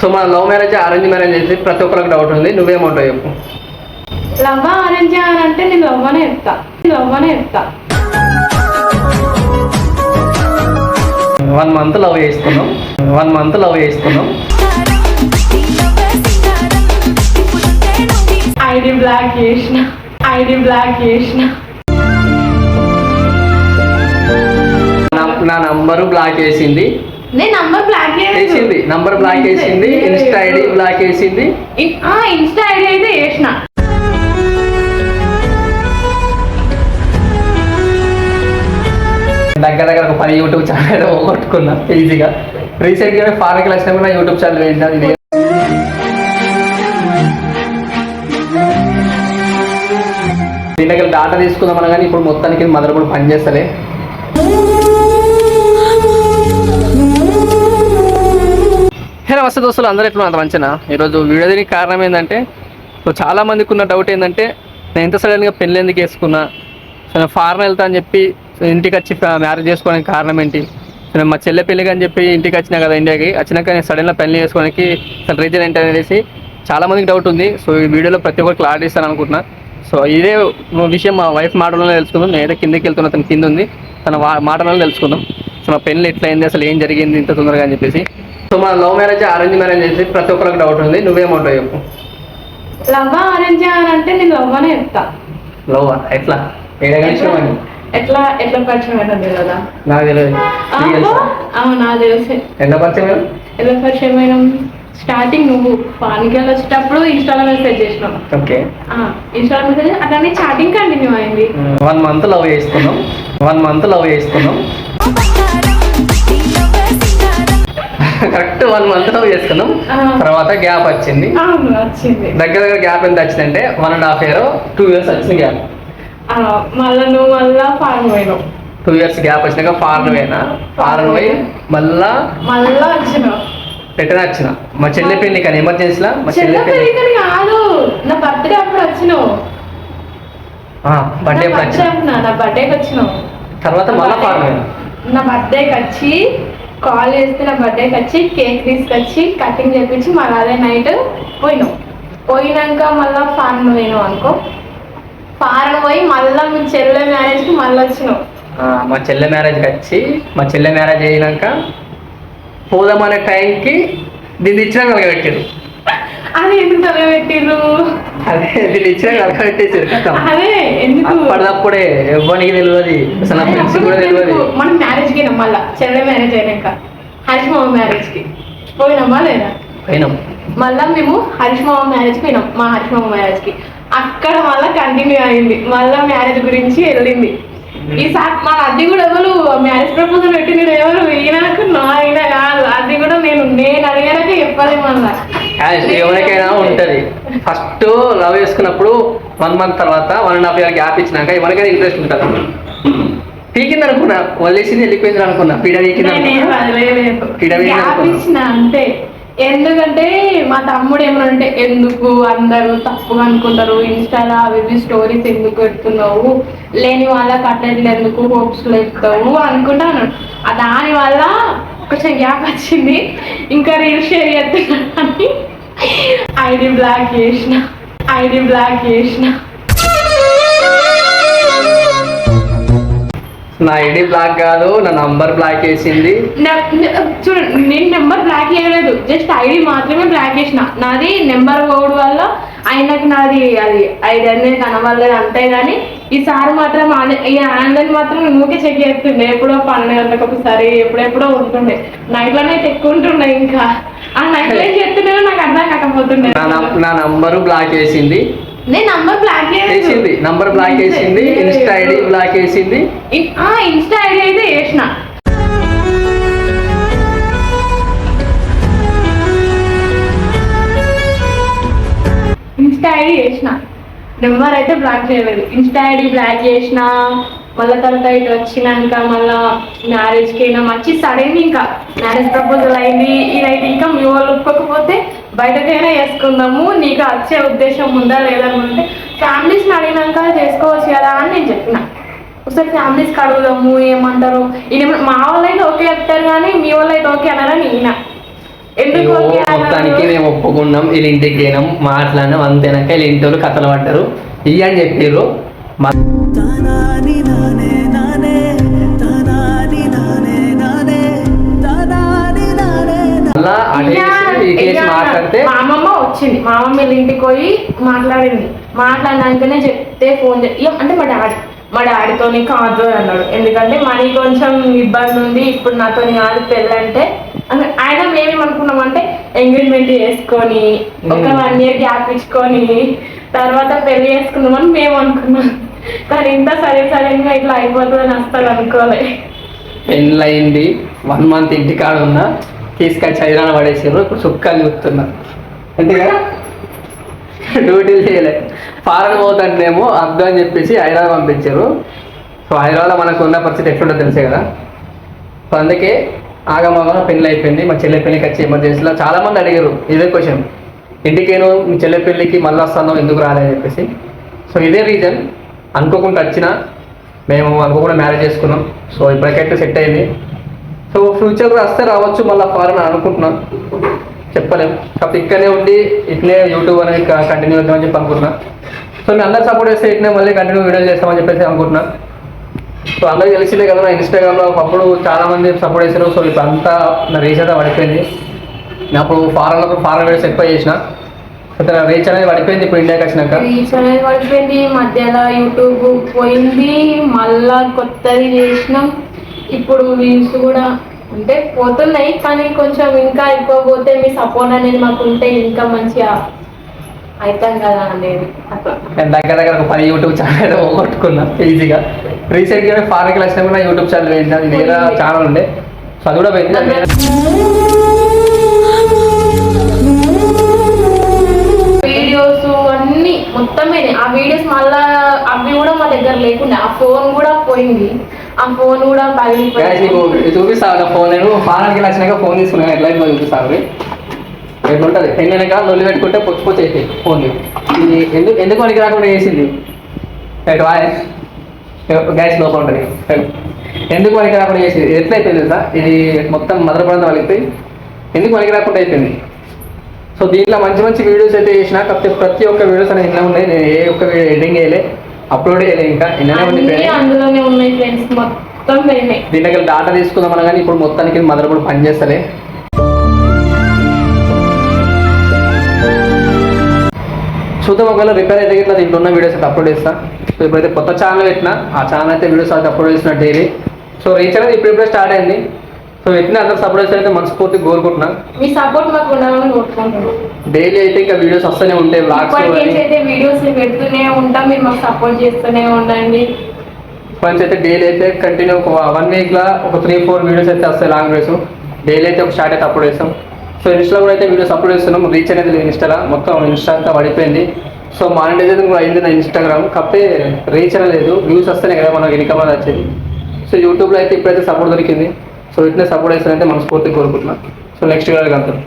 So మన love marriage arrange marriage చేసి ప్రతి ఒక్కరికి డౌట్ ఉంది, నువ్వేమంటావు చెప్పు. లవ్ అరేంజ్ అని అంటే నేను లవ్ అనే చెప్తా. 1 month లవ్ చేసుకున్నాం. ఐడి బ్లాక్ చేసిన నా నంబరు బ్లాక్ చేసింది. నేను నంబర్ బ్లాక్ చేసింది. ఇన్స్టా ఐడి బ్లాక్ చేసింది. ఇన్స్టా ఐడి అయితే చేసిన. దగ్గర ఒక 10 యూట్యూబ్ ఛానల్ కొట్టుకున్నా ఈజీగా. రీసెంట్గా ఫారెన్కి వచ్చినప్పుడు యూట్యూబ్ ఛానల్ ఏంటది దీనికి డాటా తీసుకుందామన్నా కానీ ఇప్పుడు మొత్తానికి మదర్ బోర్డ్ పనిచేస్తలే. హే నమస్తే దోస్తులు, అందరూ ఎట్లా అంత మంచినా. ఈరోజు వీడియో దీనికి కారణం ఏంటంటే, సో చాలా మందికి ఉన్న డౌట్ ఏంటంటే, నేను ఎంత సడన్గా పెళ్ళి ఎందుకు వేసుకున్నా, సో నేను ఫారెన్ వెళ్తా అని చెప్పి ఇంటికి వచ్చి మ్యారేజ్ చేసుకోవడానికి కారణం ఏంటి, సో నేను మా చెల్లె పెళ్ళికి అని చెప్పి ఇంటికి వచ్చినా కదా ఇండియాకి, వచ్చినాక నేను సడన్గా పెళ్లి చేసుకోవడానికి అసలు రీజన్ ఏంటి అనేసి చాలా మందికి డౌట్ ఉంది. సో ఈ వీడియోలో ప్రతి ఒక్కరు క్లారిటీ ఇస్తాను అనుకుంటున్నా. సో ఇదే విషయం మా వైఫ్ మాటలలో తెలుసుకుందాం. నేనైతే కిందకి వెళ్తున్నా, తన కింద ఉంది, తన మాటలలో తెలుసుకుందాం. సో మా పెళ్ళి ఎట్లా అయింది, అసలు ఏం జరిగింది ఇంత తొందరగా అని చెప్పేసి. సో మన లవ్ మ్యారేజ్ అరేంజ్ మ్యారేజ్ చేసి ప్రతి ఒక్కరికి డౌట్ ఉంది, నువ్వేమంటావు చెప్పు. లవ్ అరేంజ్ అని అంటే నేను లవ్ అనే చెప్తా. లవ్ ఎట్లా ఎట్లా పరిచయం అయినది కదా నాకు తెలియదు. నాకు తెలిసి ఎలా పరిచయం అయినా స్టార్టింగ్ నువ్వు పానికి వచ్చేటప్పుడు ఇన్స్టాలో మెసేజ్ చేసినావు. ఓకే, ఇన్స్టాలో మెసేజ్ అట్లానే చాటింగ్ కంటిన్యూ అయింది. 1 month లవ్ చేసుకున్నాం. కరెక్ట్ 1 month లవ్ చేసుకున్నాం. తర్వాత గ్యాప్ వచ్చింది. దగ్గర గ్యాప్ ఎంత వచ్చిందంటే 1.5 year 2 years వచ్చిన గ్యాప్. మళ్ళా ఫారెన్ పోయినావు. 2 years గ్యాప్ వచ్చినాక ఫారెన్ పోయి మళ్ళా రిటర్న్ వచ్చిన మా చెల్లె పెళ్లి కానీ ఎమర్జెన్సీలా. మా చెల్లె పెళ్లి కాదు, నా బర్త్డే అప్పుడు వచ్చినావు. నా బర్త్డేకి వచ్చినావు. తర్వాత మళ్ళా ఫారెన్ నా బర్త్డేకి వచ్చి కాల్ చేస్తే నా బర్త్డేకి వచ్చి కేక్ తీసుకొచ్చి కటింగ్ చేపించి మళ్ళీ అదే నైట్ పోయినాక మళ్ళీ ఫారెన్ పోయినావు అనుకో. ఫారెన్ పోయి మళ్ళీ మీ చెల్లె మ్యారేజ్కి మళ్ళీ వచ్చినావు. మా చెల్లె మ్యారేజ్కి వచ్చి మా చెల్లె మ్యారేజ్ అయినాక పోదామనే టైంకి దీన్ని ఇచ్చిన కలగబెట్టారు. అది ఎందుకు కలగబెట్టిర్రు? అదే దీన్ని ఇచ్చిన కలగబెట్టేసారు. అదే ఎందుకు అప్పటిదప్పుడే ఎవ్వరికి తెలియదు, అసలు ఫ్రెండ్స్ కూడా తెలియదు. మనం మ్యారేజ్కి అయినాం, మళ్ళీ చెల్లె మ్యారేజ్ అయినాక హరీష్ మామ మ్యారేజ్కి పోయినామా లేదా? పోయినాం. మళ్ళీ మేము హరీష్ మామ మ్యారేజ్కి పోయినాం. మా హరీష్ మామ మ్యారేజ్కి అక్కడ మళ్ళీ కంటిన్యూ అయింది. మళ్ళీ మ్యారేజ్ గురించి వెళ్ళింది. ఈసారి మా అది కూడా ఎవరు మ్యారేజ్ ప్రపోజల్ పెట్టింది ఎవరు ఈయనకు ఆయన కాదు. అది కూడా నేను అడిగాక చెప్పాలి. మళ్ళీ ఎవరికైనా ఉంటది, ఫస్ట్ లవ్ చేసుకున్నప్పుడు 1 month తర్వాత 1.5 year గ్యాప్ ఇచ్చినాక ఎవరికైనా ఇంట్రెస్ట్ ఉంటుంది. పీకింది అనుకున్నా, వదిలేసింది వెళ్ళిపోయింది అనుకున్నా. గ్యాప్ ఇచ్చిన అంతే. ఎందుకంటే మా తమ్ముడు ఏమనంటే ఎందుకు అందరూ తప్పుగా అనుకుంటారు, ఇన్స్టాలో అవి స్టోరీస్ ఎందుకు పెడుతున్నావు, లేని వాళ్ళకి అట్లా ఎందుకు హోప్స్ లేపుతావు అనుకుంటాను. దానివల్ల కొంచెం గ్యాప్ వచ్చింది. ఇంకా రీల్స్ షేర్ చేస్తున్నాను. ఐడి బ్లాక్ చేసిన. నా ఐడి బ్లాక్ కాదు, నా నంబర్ బ్లాక్ చేసింది. చూడండి, నేను నెంబర్ బ్లాక్ చేయలేదు, జస్ట్ ఐడి మాత్రమే బ్లాక్ చేసిన. నాది నెంబర్ కోడ్ వల్ల ఆయనకి నాది అది ఐడి అనేది కనవలేదు అంతే. కానీ ఈసారి మాత్రం ఆన్లైన్ మాత్రం ఊరికే చెక్ చేస్తుండే. ఎప్పుడో 12 గంటలకు ఒకసారి ఎప్పుడెప్పుడో ఉంటుండే. నైట్లోనే ఎక్కువ ఉంటుండే. ఇంకా ఆ నైట్లో ఏం చేస్తుండే నాకు అర్థం కాకపోతుండే. నా నంబరు బ్లాక్ చేసింది. నేను నంబర్ బ్లాక్ చేసింది. ఇన్స్టా ఐడి బ్లాక్ చేసింది. ఇన్స్టా ఐడి అయితే చేసిన. నెంబర్ అయితే బ్లాక్ చేయలేదు. ఇన్స్టా ఐడి బ్లాక్ చేసిన. మళ్ళీ తర్వాత ఇటు వచ్చినాక మళ్ళీ మ్యారేజ్కి అయినా మంచి సడన్గా ఇంకా మ్యారేజ్ ప్రపోజల్ అయింది. ఇదైతే ఇంకా మీ వాళ్ళు ఒప్పుకోకపోతే బయటకైనా వేసుకుందాము, నీకు వచ్చే ఉద్దేశం ఉందా లేదనుకుంటే ఫ్యామిలీస్ని అడిగినాక చేసుకోవచ్చు కదా అని నేను చెప్పిన. ఒకసారి ఫ్యామిలీస్కి అడుగుదాము ఏమంటారు. ఇది మా వాళ్ళు అయితే ఓకే చెప్తారు కానీ మీ వాళ్ళు అయితే ఓకే అన్నారని ఈయన ఎందుకు ఓకే మొత్తానికి అన్నారు? మేము ఒప్పుకున్నాం, వీళ్ళ ఇంటికి పోయినాం, మాట్లాడినాం, అంతేనాక వీళ్ళ ఇంటి వాళ్ళు కథలు పడ్డారు ఇవి అని చెప్పారు. మళ్ళా ఈ కేసు మాట్లాడితే మా అమ్మమ్మ వచ్చింది, మా అమ్మమ్మ వీళ్ళ ఇంటికి పోయి మాట్లాడింది. మాట్లాడినాకనే చెప్తే ఫోన్ అంటే మా డాడీతోని కాదు అన్నాడు. ఎందుకంటే మనీ కొంచెం ఇబ్బంది ఉంది, ఇప్పుడు నాతో కాదు పెళ్ళంటే ఆయన మేమేమనుకున్నామంటే ఎంగేజ్మెంట్ చేసుకొని ఒక 1 year గ్యాప్ ఇచ్చుకొని తర్వాత పెళ్లి చేసుకుందామని మేము అనుకున్నాం. కానీ ఇంత సడన్ గా ఇట్లా అయిపోతుందని అస్సలు అనుకోలే. పెళ్ళయింది, 1 month ఇంటికాడ ఉన్నా, తీసుకొచ్చి హైదరాబాద్ పడేసారు. ఇప్పుడు సుక్కలు చూస్తున్నా అంటే డ్యూటీలు చేయలే. ఫారెన్ పోతాంటేమో అర్థం అని చెప్పేసి హైదరాబాద్ పంపించారు. సో హైదరాబాద్లో మనకు ఉన్న పరిస్థితి ఎట్లుంటో తెలిసే కదా. సో అందుకే ఆగమాగా పెళ్ళి అయిపోయింది. మా చెల్లె పెళ్ళికి వచ్చి ఎమర్జెన్సీలో చాలా మంది అడిగారు ఇదే క్వశ్చన్, ఇంటికేను మీ చెల్లె పెళ్ళికి మళ్ళీ వస్తాను ఎందుకు రాదని చెప్పేసి. సో ఇదే రీజన్. అనుకోకుండా వచ్చినా మేము అనుకోకుండా మ్యారేజ్ చేసుకున్నాం. సో ఇప్పటికైతే సెట్ అయింది. సో ఫ్యూచర్లో వస్తే రావచ్చు మళ్ళీ ఫారెన్ అనుకుంటున్నాం, చెప్పలేం. కాకపోతే ఇక్కడనే ఉండి ఇట్లే యూట్యూబ్ అనేది కంటిన్యూ అవుతామని చెప్పి అనుకుంటున్నా. సో మీ అందరు సపోర్ట్ చేస్తే ఇట్లే మళ్ళీ కంటిన్యూ వీడియోలు చేస్తామని చెప్పేసి అనుకుంటున్నా. సో అందరికీ తెలిసిందే కదా, నా ఇన్స్టాగ్రామ్లో ఒకప్పుడు చాలామంది సపోర్ట్ చేశారు. సో ఇప్పుడు అంతా నా రీచ్ అయితే పడిపోయింది. నేను అప్పుడు ఫారెన్ వీడియోస్ ఎక్కువ చేసిన, రీచ్ అనేది పడిపోయింది. ఇప్పుడు ఇండియాకి వచ్చినాక రీచ్ అనేది పడిపోయింది, మధ్యలో యూట్యూబ్ పోయింది, మళ్ళా కొత్తది చేసినాం. ఇప్పుడు వ్యూస్ కూడా అంటే పోతున్నాయి, కానీ కొంచెం ఇంకా ఎక్కువ పోతే మీ సపోర్ట్ అనేది మాకు ఉంటే ఇంకా మంచిగా అవుతాం కదా అనేది అట్లా. నేను దగ్గర ఒక 10 యూట్యూబ్ ఛానల్ పోగొట్టుకున్నా ఈజీగా. రీసెంట్గా ఫారెన్కి వచ్చినా కూడా యూట్యూబ్ ఛానల్ పోయింది, అది వేరే ఛానల్ ఉండే. సో అది కూడా పోయింది. వీడియోస్ అన్ని మొత్తం ఆ వీడియోస్ మళ్ళా అవి కూడా మా దగ్గర లేకుండా ఆ ఫోన్ కూడా పోయింది. ఆ ఫోన్ కూడా పగిలిపోయింది. చూపిస్తాను నా ఫోన్. నేను ఫారెన్కి వచ్చినాక ఫోన్ తీసుకున్నాను, ఎట్లా చూపిస్తాను. ఎట్లుంటుంది పెళ్ళి వెనక లొల్లి పెట్టుకుంటే పొచ్చి అవుతాయి ఫోన్. ఇది ఎందుకు మనకి రాకుండా చేసింది గ్యాస్ లోపల ఉంటుంది. ఎందుకు మనకి రాకుండా చేసింది ఎట్లా అయిపోయింది తెలుసా, ఇది మొత్తం మదర్ పడంతో వాళ్ళకి ఎందుకు మనకి రాకుండా అయిపోయింది. సో దీంట్లో మంచి మంచి వీడియోస్ అయితే చేసినా, కాకపోతే ప్రతి ఒక్క వీడియోస్ అనేది ఇలా ఉన్నాయి. నేను ఏ ఒక్క వీడియో ఎడిటింగ్ చేయలే, అప్లోడ్ చేయలేదు, ఇంకా అందులోనే ఉన్నాయి ఫ్రెండ్స్ మొత్తం. దీంట్లో డాటా తీసుకుందాం కానీ ఇప్పుడు మొత్తానికి మదర్ బోర్డ్ పనిచేస్తలే. చూద్దాం, ఒకవేళ రిపేర్ అయితే ఇట్లా దీంట్లో ఉన్న వీడియోస్ అయితే అప్లోడ్ చేస్తాను. సో ఇప్పుడైతే కొత్త ఛానల్ పెట్టినా, ఆ ఛానల్ అయితే వీడియోస్ అయితే అప్లోడ్ చేసిన డైలీ. సో రీచ్ అనేది ఇప్పుడే స్టార్ట్ అయింది. సో ఎట్లా అందరూ సపోర్ట్ చేస్తే అయితే మనస్ఫూర్తి కోరుకుంటున్నా. మీ సపోర్ట్ మాకు ఉండాలని కోరుకుంటున్నాను. డైలీ అయితే ఇంకా వీడియోస్ వస్తూనే ఉంటాయి, వ్లాగ్స్ అయితే వీడియోస్ పెడుతూనే ఉంటాం, మీరు మాకు సపోర్ట్ చేస్తూనే ఉండండి. ఫ్రెండ్స్ అయితే డైలీ అయితే కంటిన్యూ ఒక 1 weekలో ఒక 3-4 వీడియోస్ అయితే వస్తాయి, లాంగ్ వీడియోస్. డైలీ అయితే ఒక స్టార్ట్ అయితే అప్లోడ్ చేస్తాం. సో ఇన్స్టాలో కూడా అయితే వీడియోస్ అప్లోడ్ చేస్తున్నాం. రీచ్ అనేది లేదు ఇన్స్టాలో, మొత్తం ఇన్స్టా అంతా పడిపోయింది. సో మానిటైజేషన్ కూడా అయింది నా ఇన్స్టాగ్రామ్, కాకపోతే రీచ్ అనేది లేదు. వ్యూస్ వస్తేనే కదా మనకి ఇన్కమ్ అనేది వచ్చేది. సో యూట్యూబ్లో అయితే ఇప్పుడైతే సపోర్ట్ దొరికింది. సో ఇట్లే సపోర్ట్ చేస్తానంటే మనస్ఫూర్తిగా కోరుకుంటున్నాను. సో నెక్స్ట్ వీడియోకి వెళ్తాం.